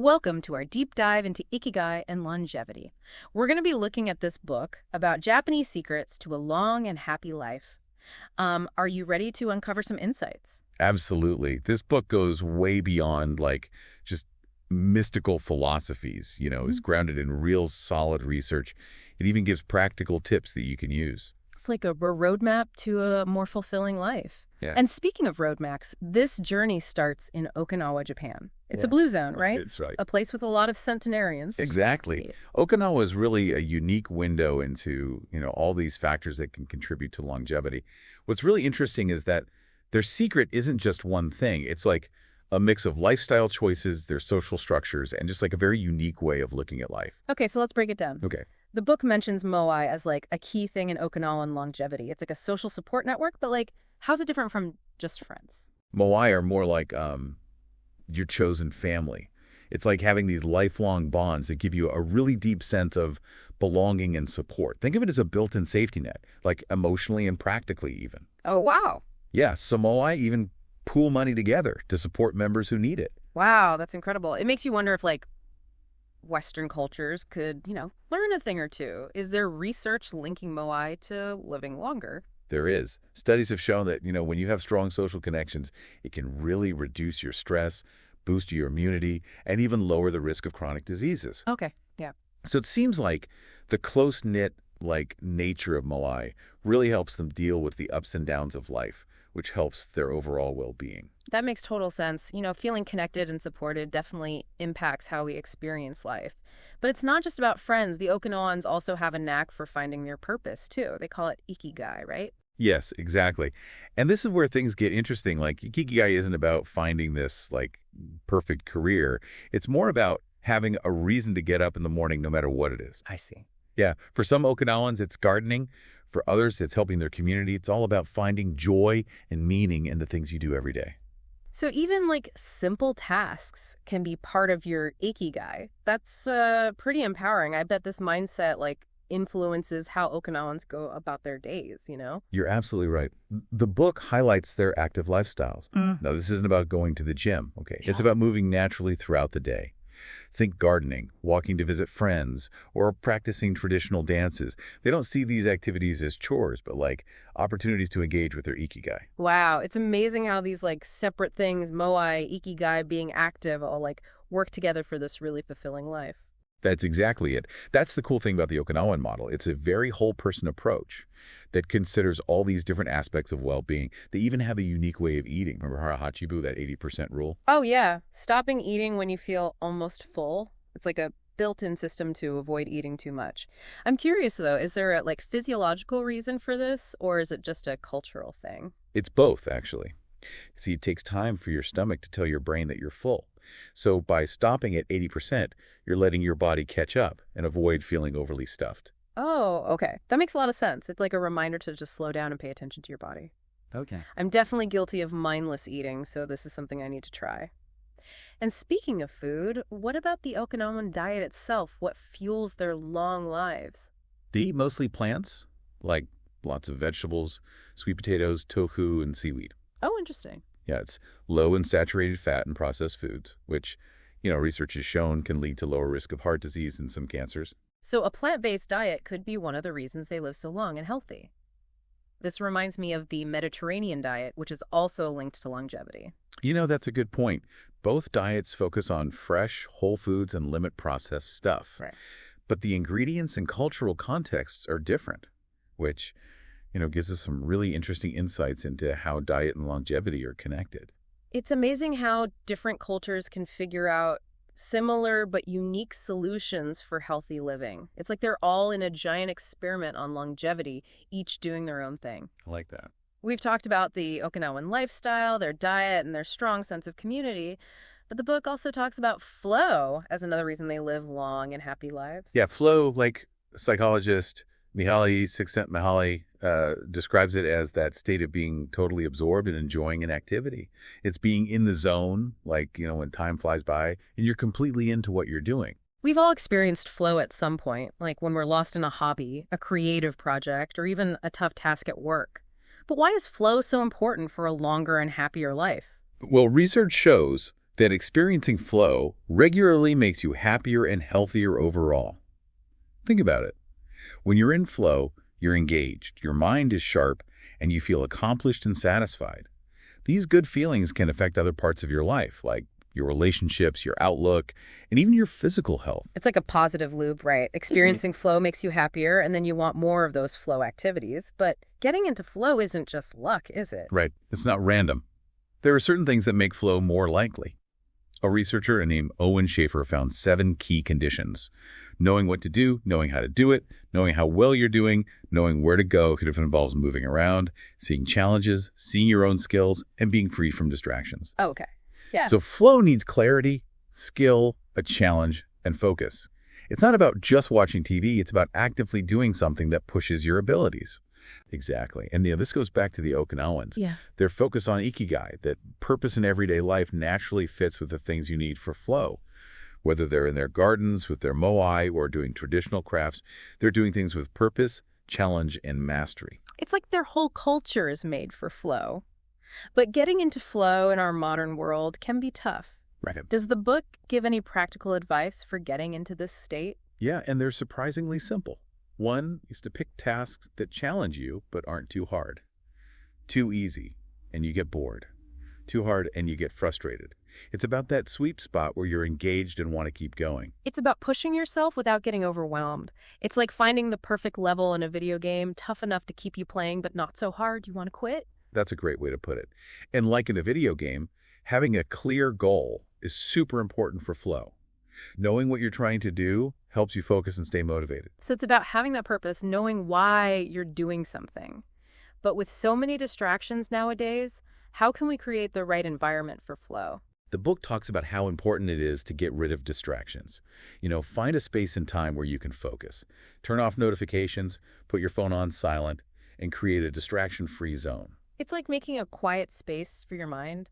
Welcome to our deep dive into Ikigai and longevity. We're going to be looking at this book about Japanese secrets to a long and happy life. Are you ready to uncover some insights? Absolutely. This book goes way beyond just mystical philosophies, is grounded in real solid research. It even gives practical tips that you can use. It's like a roadmap to a more fulfilling life. Yeah. And speaking of roadmaps, this journey starts in Okinawa, Japan. It's a blue zone, right? It's right. A place with a lot of centenarians. Exactly. Okinawa is really a unique window into, all these factors that can contribute to longevity. What's really interesting is that their secret isn't just one thing. It's like a mix of lifestyle choices, their social structures, and just like a very unique way of looking at life. Okay, so let's break it down. Okay. The book mentions moai as like a key thing in Okinawan longevity. It's like a social support network, but like, how's it different from just friends? Moai are more like your chosen family. It's like having these lifelong bonds that give you a really deep sense of belonging and support. Think of it as a built-in safety net, like emotionally and practically even. Oh, wow. Yeah, some moai even pool money together to support members who need it. Wow, that's incredible. It makes you wonder if like Western cultures could, learn a thing or two. Is there research linking moai to living longer? There is. Studies have shown that, when you have strong social connections, it can really reduce your stress, boost your immunity, and even lower the risk of chronic diseases. Okay, yeah. So it seems like the close-knit, nature of moai really helps them deal with the ups and downs of life, which helps their overall well-being. That makes total sense. Feeling connected and supported definitely impacts how we experience life. But it's not just about friends. The Okinawans also have a knack for finding their purpose, too. They call it Ikigai, right? Yes, exactly. And this is where things get interesting. Ikigai isn't about finding this, perfect career. It's more about having a reason to get up in the morning no matter what it is. I see. Yeah, for some Okinawans, it's gardening. For others, it's helping their community. It's all about finding joy and meaning in the things you do every day. So even simple tasks can be part of your Ikigai. That's pretty empowering. I bet this mindset influences how Okinawans go about their days, You're absolutely right. The book highlights their active lifestyles. Now, this isn't about going to the gym, okay? Yeah. It's about moving naturally throughout the day. Think gardening, walking to visit friends, or practicing traditional dances. They don't see these activities as chores, but opportunities to engage with their Ikigai. Wow, it's amazing how these separate things, moai, Ikigai, being active, all work together for this really fulfilling life. That's exactly it. That's the cool thing about the Okinawan model. It's a very whole-person approach that considers all these different aspects of well-being. They even have a unique way of eating. Remember Hachibu, that 80% rule? Oh, yeah. Stopping eating when you feel almost full. It's like a built-in system to avoid eating too much. I'm curious, though, is there a physiological reason for this, or is it just a cultural thing? It's both, actually. See, it takes time for your stomach to tell your brain that you're full. So by stopping at 80%, you're letting your body catch up and avoid feeling overly stuffed. Oh, okay. That makes a lot of sense. It's like a reminder to just slow down and pay attention to your body. Okay. I'm definitely guilty of mindless eating, so this is something I need to try. And speaking of food, what about the Okinawan diet itself? What fuels their long lives? They eat mostly plants, like lots of vegetables, sweet potatoes, tofu, and seaweed. Oh, interesting. Yeah, it's low in saturated fat and processed foods, which, research has shown can lead to lower risk of heart disease and some cancers. So a plant-based diet could be one of the reasons they live so long and healthy. This reminds me of the Mediterranean diet, which is also linked to longevity. That's a good point. Both diets focus on fresh, whole foods and limit processed stuff. Right. But the ingredients and cultural contexts are different, which gives us some really interesting insights into how diet and longevity are connected. It's amazing how different cultures can figure out similar but unique solutions for healthy living. It's like they're all in a giant experiment on longevity, each doing their own thing. I like that. We've talked about the Okinawan lifestyle, their diet, and their strong sense of community, but the book also talks about flow as another reason they live long and happy lives. Yeah, flow, psychologist Mihaly Csikszentmihalyi describes it as that state of being totally absorbed and enjoying an activity. It's being in the zone, when time flies by, and you're completely into what you're doing. We've all experienced flow at some point, like when we're lost in a hobby, a creative project, or even a tough task at work. But why is flow so important for a longer and happier life? Well, research shows that experiencing flow regularly makes you happier and healthier overall. Think about it. When you're in flow, you're engaged, your mind is sharp, and you feel accomplished and satisfied. These good feelings can affect other parts of your life, like your relationships, your outlook, and even your physical health. It's like a positive loop, right? Experiencing flow makes you happier, and then you want more of those flow activities. But getting into flow isn't just luck, is it? Right. It's not random. There are certain things that make flow more likely. A researcher named Owen Schaefer found 7 key conditions. Knowing what to do, knowing how to do it, knowing how well you're doing, knowing where to go if it involves moving around, seeing challenges, seeing your own skills, and being free from distractions. Oh, okay. Yeah. So flow needs clarity, skill, a challenge, and focus. It's not about just watching TV, it's about actively doing something that pushes your abilities. Exactly. And this goes back to the Okinawans. Yeah. Their focus on Ikigai, that purpose in everyday life naturally fits with the things you need for flow. Whether they're in their gardens, with their moai, or doing traditional crafts, they're doing things with purpose, challenge, and mastery. It's like their whole culture is made for flow. But getting into flow in our modern world can be tough. Right. Does the book give any practical advice for getting into this state? Yeah, and they're surprisingly simple. One is to pick tasks that challenge you but aren't too hard. Too easy, and you get bored. Too hard, and you get frustrated. It's about that sweet spot where you're engaged and want to keep going. It's about pushing yourself without getting overwhelmed. It's like finding the perfect level in a video game, tough enough to keep you playing but not so hard you want to quit. That's a great way to put it. And like in a video game, having a clear goal is super important for flow. Knowing what you're trying to do helps you focus and stay motivated. So it's about having that purpose, knowing why you're doing something. But with so many distractions nowadays, how can we create the right environment for flow? The book talks about how important it is to get rid of distractions. Find a space and time where you can focus. Turn off notifications, put your phone on silent, and create a distraction-free zone. It's like making a quiet space for your mind.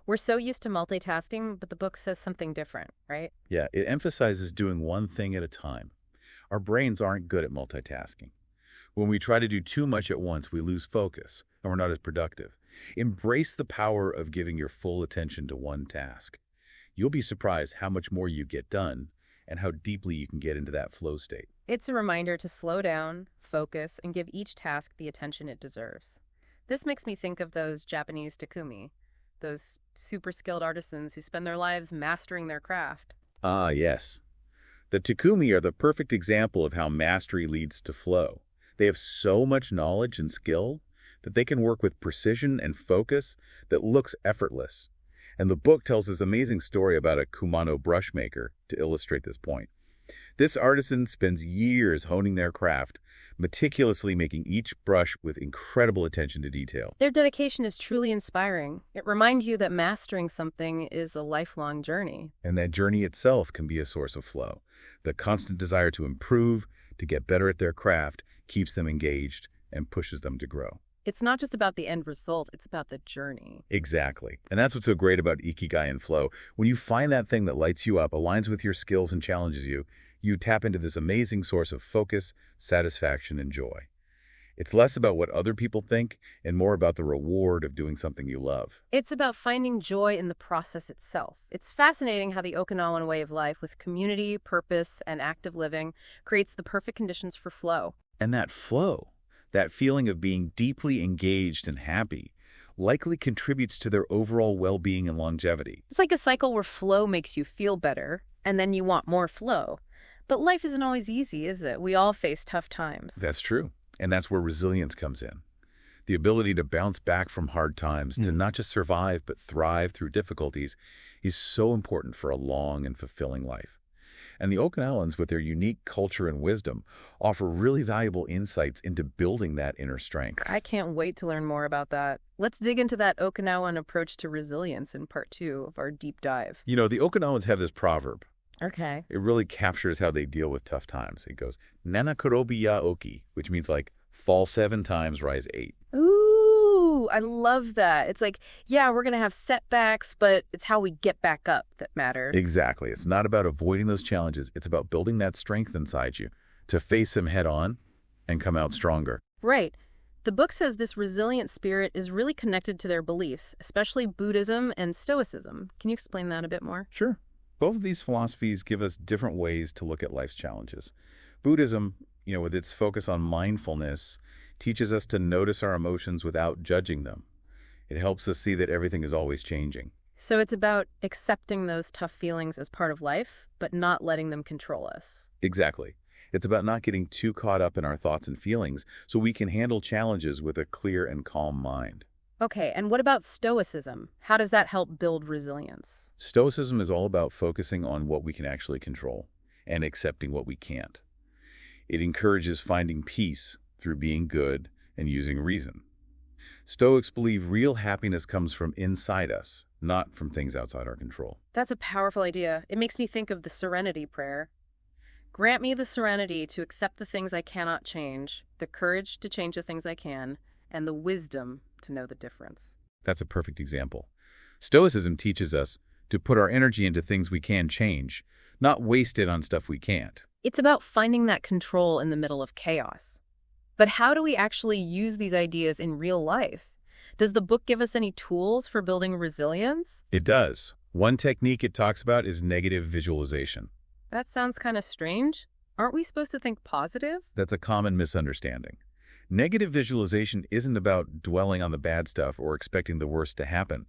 We're so used to multitasking, but the book says something different, right? Yeah, it emphasizes doing one thing at a time. Our brains aren't good at multitasking. When we try to do too much at once, we lose focus, and we're not as productive. Embrace the power of giving your full attention to one task. You'll be surprised how much more you get done and how deeply you can get into that flow state. It's a reminder to slow down, focus, and give each task the attention it deserves. This makes me think of those Japanese takumi, those super skilled artisans who spend their lives mastering their craft. Ah, yes. The takumi are the perfect example of how mastery leads to flow. They have so much knowledge and skill that they can work with precision and focus that looks effortless. And the book tells this amazing story about a kumano brush maker to illustrate this point. This artisan spends years honing their craft, meticulously making each brush with incredible attention to detail. Their dedication is truly inspiring. It reminds you that mastering something is a lifelong journey. And that journey itself can be a source of flow. The constant desire to improve, to get better at their craft, keeps them engaged and pushes them to grow. It's not just about the end result, it's about the journey. Exactly. And that's what's so great about Ikigai and flow. When you find that thing that lights you up, aligns with your skills, and challenges you, you tap into this amazing source of focus, satisfaction, and joy. It's less about what other people think and more about the reward of doing something you love. It's about finding joy in the process itself. It's fascinating how the Okinawan way of life with community, purpose, and active living creates the perfect conditions for flow. And that flow, that feeling of being deeply engaged and happy, likely contributes to their overall well-being and longevity. It's like a cycle where flow makes you feel better, and then you want more flow. But life isn't always easy, is it? We all face tough times. That's true. And that's where resilience comes in. The ability to bounce back from hard times, to not just survive, but thrive through difficulties, is so important for a long and fulfilling life. And the Okinawans, with their unique culture and wisdom, offer really valuable insights into building that inner strength. I can't wait to learn more about that. Let's dig into that Okinawan approach to resilience in part 2 of our deep dive. The Okinawans have this proverb. Okay. It really captures how they deal with tough times. It goes, Nanakorobi ya oki, which means like, fall 7 times, rise 8. Ooh, I love that. It's like, yeah, we're going to have setbacks, but it's how we get back up that matters. Exactly. It's not about avoiding those challenges. It's about building that strength inside you to face them head on and come out stronger. Right. The book says this resilient spirit is really connected to their beliefs, especially Buddhism and Stoicism. Can you explain that a bit more? Sure. Both of these philosophies give us different ways to look at life's challenges. Buddhism, with its focus on mindfulness, teaches us to notice our emotions without judging them. It helps us see that everything is always changing. So it's about accepting those tough feelings as part of life, but not letting them control us. Exactly. It's about not getting too caught up in our thoughts and feelings so we can handle challenges with a clear and calm mind. Okay, and what about Stoicism? How does that help build resilience? Stoicism is all about focusing on what we can actually control and accepting what we can't. It encourages finding peace through being good and using reason. Stoics believe real happiness comes from inside us, not from things outside our control. That's a powerful idea. It makes me think of the serenity prayer. Grant me the serenity to accept the things I cannot change, the courage to change the things I can, and the wisdom to know the difference. That's a perfect example. Stoicism teaches us to put our energy into things we can change, not waste it on stuff we can't. It's about finding that control in the middle of chaos. But how do we actually use these ideas in real life? Does the book give us any tools for building resilience? It does. One technique it talks about is negative visualization. That sounds kind of strange. Aren't we supposed to think positive? That's a common misunderstanding. Negative visualization isn't about dwelling on the bad stuff or expecting the worst to happen.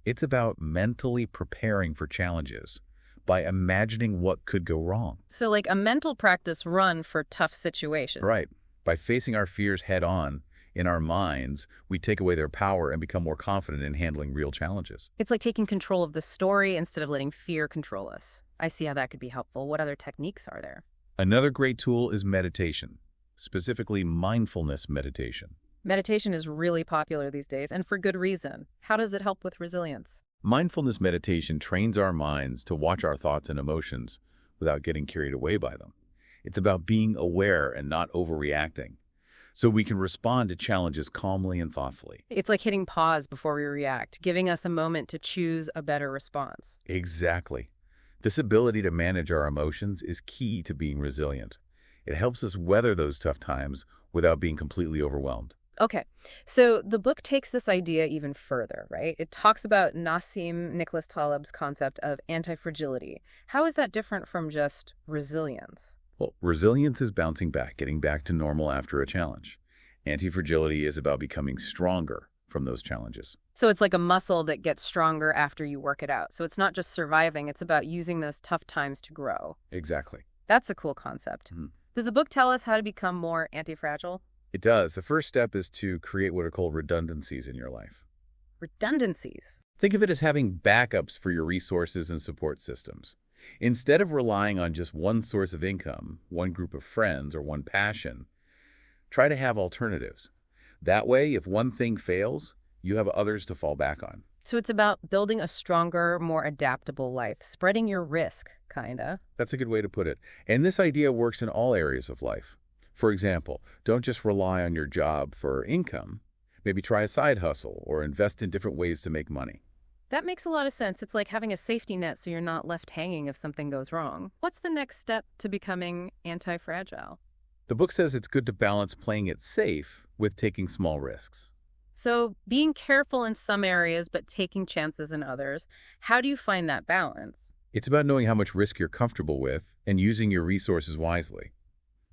It's about mentally preparing for challenges by imagining what could go wrong. So like a mental practice run for tough situations. Right. By facing our fears head on in our minds, we take away their power and become more confident in handling real challenges. It's like taking control of the story instead of letting fear control us. I see how that could be helpful. What other techniques are there? Another great tool is meditation, specifically mindfulness meditation. Meditation is really popular these days, and for good reason. How does it help with resilience? Mindfulness meditation trains our minds to watch our thoughts and emotions without getting carried away by them. It's about being aware and not overreacting, so we can respond to challenges calmly and thoughtfully. It's like hitting pause before we react, giving us a moment to choose a better response. Exactly. This ability to manage our emotions is key to being resilient. It helps us weather those tough times without being completely overwhelmed. Okay, so the book takes this idea even further, right? It talks about Nassim Nicholas Taleb's concept of anti-fragility. How is that different from just resilience? Well, resilience is bouncing back, getting back to normal after a challenge. Anti-fragility is about becoming stronger from those challenges. So it's like a muscle that gets stronger after you work it out. So it's not just surviving, it's about using those tough times to grow. Exactly. That's a cool concept. Does the book tell us how to become more anti-fragile? It does. The first step is to create what are called redundancies in your life. Redundancies. Think of it as having backups for your resources and support systems. Instead of relying on just one source of income, one group of friends, or one passion, try to have alternatives. That way, if one thing fails, you have others to fall back on. So it's about building a stronger, more adaptable life, spreading your risk, kinda. That's a good way to put it. And this idea works in all areas of life. For example, don't just rely on your job for income. Maybe try a side hustle or invest in different ways to make money. That makes a lot of sense. It's like having a safety net so you're not left hanging if something goes wrong. What's the next step to becoming anti-fragile? The book says it's good to balance playing it safe with taking small risks. So being careful in some areas but taking chances in others, how do you find that balance? It's about knowing how much risk you're comfortable with and using your resources wisely.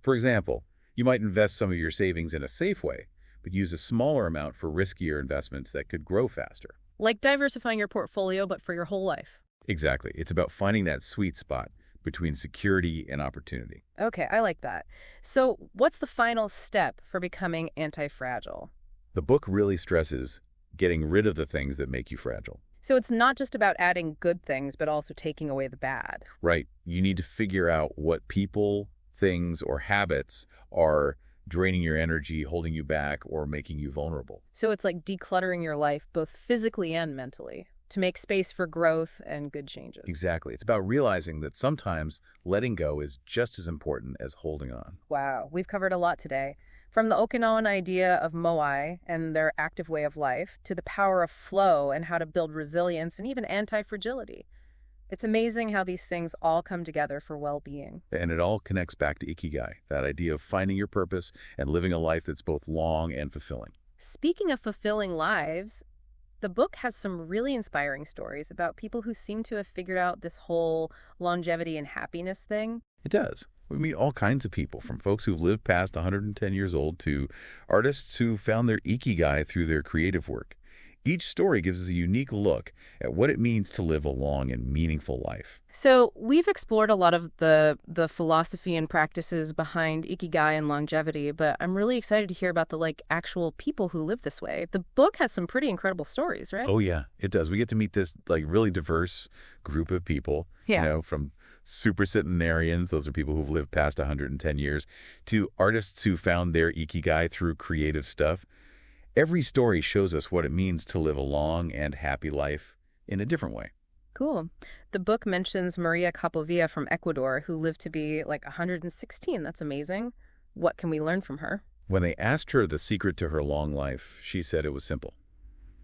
For example, you might invest some of your savings in a safe way, but use a smaller amount for riskier investments that could grow faster. Like diversifying your portfolio but for your whole life. Exactly. It's about finding that sweet spot between security and opportunity. Okay, I like that. So what's the final step for becoming anti-fragile? The book really stresses getting rid of the things that make you fragile. So it's not just about adding good things, but also taking away the bad. Right. You need to figure out what people, things, or habits are draining your energy, holding you back, or making you vulnerable. So it's like decluttering your life, both physically and mentally, to make space for growth and good changes. Exactly. It's about realizing that sometimes letting go is just as important as holding on. Wow, we've covered a lot today. From the Okinawan idea of moai and their active way of life, to the power of flow and how to build resilience and even anti-fragility. It's amazing how these things all come together for well-being. And it all connects back to Ikigai, that idea of finding your purpose and living a life that's both long and fulfilling. Speaking of fulfilling lives, the book has some really inspiring stories about people who seem to have figured out this whole longevity and happiness thing. It does. We meet all kinds of people, from folks who've lived past 110 years old to artists who found their Ikigai through their creative work. Each story gives us a unique look at what it means to live a long and meaningful life. So we've explored a lot of the philosophy and practices behind Ikigai and longevity, but I'm really excited to hear about the actual people who live this way. The book has some pretty incredible stories, right? Oh, yeah, it does. We get to meet this really diverse group of people, Yeah. from super centenarians, those are people who've lived past 110 years, to artists who found their Ikigai through creative stuff. Every story shows us what it means to live a long and happy life in a different way. Cool. The book mentions Maria Capovilla from Ecuador, who lived to be 116. That's amazing. What can we learn from her? When they asked her the secret to her long life, she said it was simple: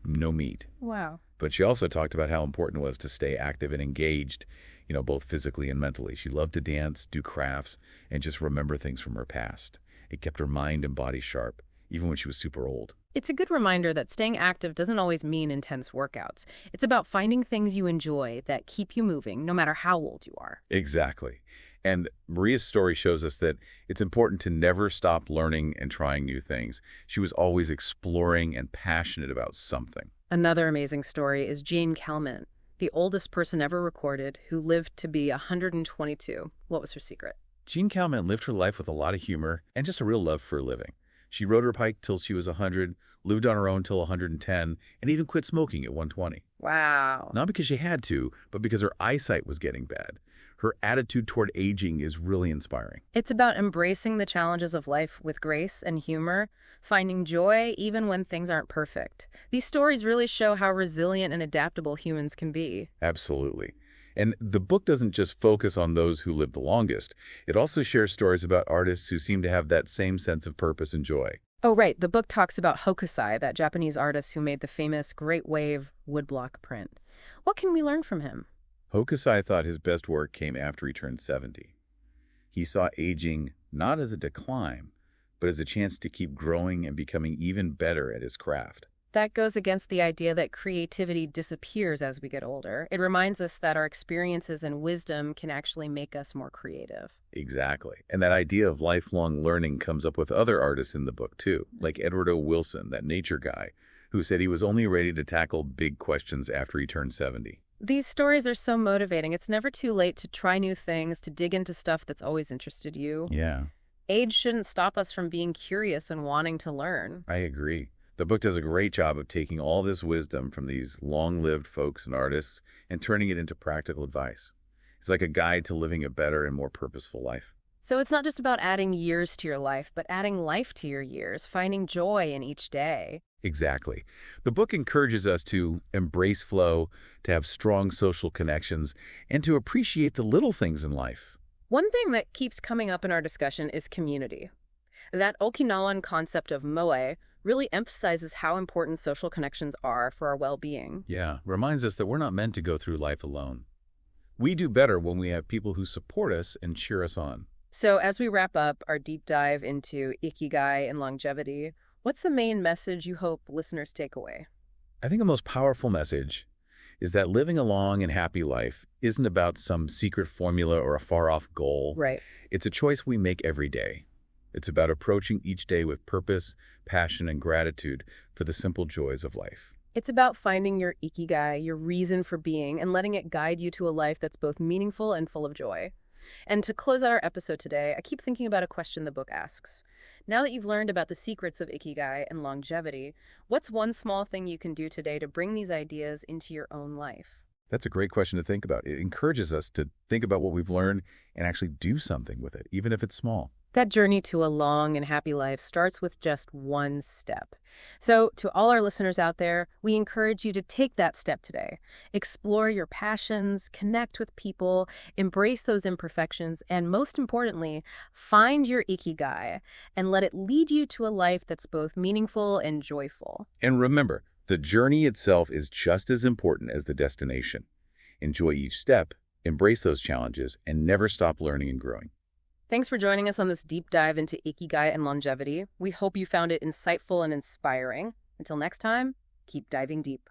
no meat. Wow. But she also talked about how important it was to stay active and engaged, both physically and mentally. She loved to dance, do crafts, and just remember things from her past. It kept her mind and body sharp, even when she was super old. It's a good reminder that staying active doesn't always mean intense workouts. It's about finding things you enjoy that keep you moving, no matter how old you are. Exactly. And Maria's story shows us that it's important to never stop learning and trying new things. She was always exploring and passionate about something. Another amazing story is Jane Kelman, the oldest person ever recorded, who lived to be 122. What was her secret? Jean Calment lived her life with a lot of humor and just a real love for a living. She rode her bike till she was 100, lived on her own till 110, and even quit smoking at 120. Wow. Not because she had to, but because her eyesight was getting bad. Her attitude toward aging is really inspiring. It's about embracing the challenges of life with grace and humor, finding joy even when things aren't perfect. These stories really show how resilient and adaptable humans can be. Absolutely. And the book doesn't just focus on those who live the longest. It also shares stories about artists who seem to have that same sense of purpose and joy. Oh, right. The book talks about Hokusai, that Japanese artist who made the famous Great Wave woodblock print. What can we learn from him? Hokusai thought his best work came after he turned 70. He saw aging not as a decline, but as a chance to keep growing and becoming even better at his craft. That goes against the idea that creativity disappears as we get older. It reminds us that our experiences and wisdom can actually make us more creative. Exactly. And that idea of lifelong learning comes up with other artists in the book, too, like Edward O. Wilson, that nature guy, who said he was only ready to tackle big questions after he turned 70. These stories are so motivating. It's never too late to try new things, to dig into stuff that's always interested you. Yeah, Age shouldn't stop us from being curious and wanting to learn. I agree. The book does a great job of taking all this wisdom from these long-lived folks and artists and turning it into practical advice. It's like a guide to living a better and more purposeful life. So it's not just about adding years to your life, but adding life to your years, finding joy in each day. Exactly. The book encourages us to embrace flow, to have strong social connections, and to appreciate the little things in life. One thing that keeps coming up in our discussion is community. That Okinawan concept of moe really emphasizes how important social connections are for our well-being. Yeah, reminds us that we're not meant to go through life alone. We do better when we have people who support us and cheer us on. So as we wrap up our deep dive into Ikigai and longevity, what's the main message you hope listeners take away? I think the most powerful message is that living a long and happy life isn't about some secret formula or a far-off goal. Right. It's a choice we make every day. It's about approaching each day with purpose, passion, and gratitude for the simple joys of life. It's about finding your Ikigai, your reason for being, and letting it guide you to a life that's both meaningful and full of joy. And to close out our episode today, I keep thinking about a question the book asks. Now that you've learned about the secrets of Ikigai and longevity, what's one small thing you can do today to bring these ideas into your own life? That's a great question to think about. It encourages us to think about what we've learned and actually do something with it, even if it's small. That journey to a long and happy life starts with just one step. So, to all our listeners out there, we encourage you to take that step today. Explore your passions, connect with people, embrace those imperfections, and most importantly, find your Ikigai and let it lead you to a life that's both meaningful and joyful. And remember, the journey itself is just as important as the destination. Enjoy each step embrace those challenges, and never stop learning and growing. Thanks for joining us on this deep dive into Ikigai and longevity. We hope you found it insightful and inspiring. Until next time, keep diving deep.